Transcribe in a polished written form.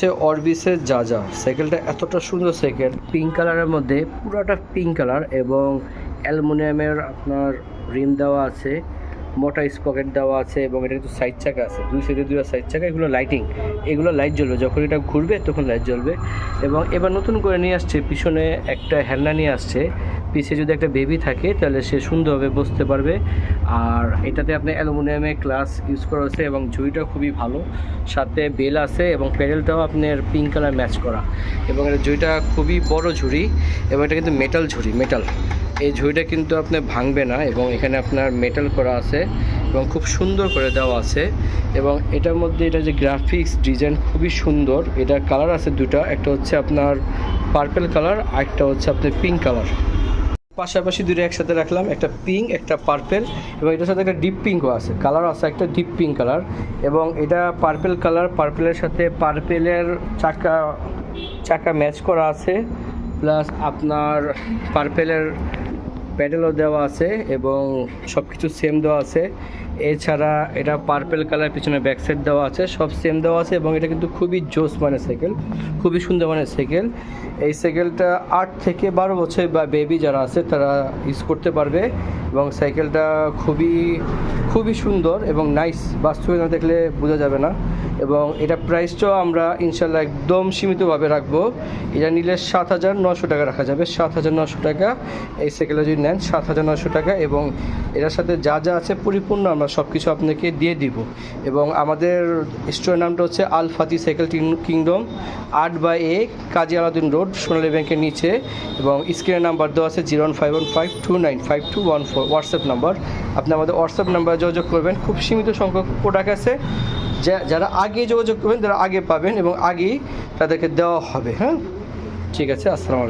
হচ্ছে অরবিসের যা সাইকেলটা এতটা সুন্দর সাইকেল, পিঙ্ক কালারের মধ্যে, পুরোটা পিঙ্ক কালার এবং অ্যালুমিনিয়ামের আপনার রিম দেওয়া আছে, মোটা স্পকেট দেওয়া আছে এবং এটা কিন্তু সাইড চাকা আছে, দুই সাইডে দুটো সাইড চাকা। এগুলো লাইটিং, এগুলো লাইট জ্বলবে, যখন এটা ঘুরবে তখন লাইট জ্বলবে। এবং এবার নতুন করে নিয়ে আসছে পিছনে একটা হেলনা নিয়ে আসছে, পিছে যদি একটা বেবি থাকে তাহলে সে সুন্দরভাবে বসতে পারবে। আর এটাতে আপনি অ্যালুমিনিয়ামের ক্লাস ইউজ করা হয়েছে এবং ঝুড়িটা খুবই ভালো, সাথে বেল আছে এবং প্যাডেলটাও আপনার পিঙ্ক কালার ম্যাচ করা। এবং এটা ঝুড়িটা খুবই বড় ঝুড়ি এবং এটা কিন্তু মেটাল ঝুড়ি, মেটাল। এই ঝুড়িটা কিন্তু আপনি ভাঙবে না এবং এখানে আপনার মেটাল করা আছে এবং খুব সুন্দর করে দেওয়া আছে। এবং এটার মধ্যে এটা যে গ্রাফিক্স ডিজাইন খুবই সুন্দর। এটা কালার আছে দুটা, একটা হচ্ছে আপনার পার্পেল কালার, আরেকটা হচ্ছে আপনার পিঙ্ক কালার। পাশাপাশি দুটো একসাথে রাখলাম, একটা পিঙ্ক একটা পার্পেল এবং এটার সাথে একটা ডিপ পিঙ্কও আছে, কালার আছে একটা ডিপ পিঙ্ক কালার। এবং এটা পার্পেল কালার, পার্পেলের সাথে পার্পেলের চাকা ম্যাচ করা আছে, প্লাস আপনার পার্পেলের প্যাডেলও দেওয়া আছে এবং সব কিছু সেম দেওয়া আছে। এছাড়া এটা পার্পেল কালার, পিছনে ব্যাক সাইড দেওয়া আছে, সব সেম দেওয়া আছে। এবং এটা কিন্তু খুবই জোস মানের সাইকেল, খুবই সুন্দর মানের সাইকেল। এই সাইকেলটা 8 থেকে 12 বছর বা বেবি যারা আছে তারা ইউজ করতে পারবে। এবং সাইকেলটা খুবই সুন্দর এবং নাইস, বাস্তবে না দেখলে বোঝা যাবে না। এবং এটা প্রাইসটাও আমরা ইনশাল্লাহ একদম সীমিতভাবে রাখবো। এটা নিলে 7,900 টাকা রাখা যাবে, 7,900 টাকা। এই সাইকেলটা যদি নেন 7,900 টাকা। এবং এটার সাথে যা আছে পরিপূর্ণ আমরা সব কিছু আপনাকে দিয়ে দিব। এবং আমাদের স্টোরের নামটা হচ্ছে আল ফাতি সাইকেল কিংডম, 8/A কাজী আলাউদ্দিন রোড, সোনালী ব্যাংকের নিচে। এবং স্ক্রিনের নাম্বার দেওয়া আছে 01515295214 হোয়াটসঅ্যাপ নাম্বার। আপনি আমাদের হোয়াটসঅ্যাপ নাম্বারে যোগাযোগ করবেন। খুব সীমিত সংখ্যক প্রোডাক্ট আছে, যারা আগে যোগাযোগ করবেন তারা আগে পাবেন এবং আগেই তাদেরকে দেওয়া হবে। হ্যাঁ, ঠিক আছে, আসসালামু আলাইকুম।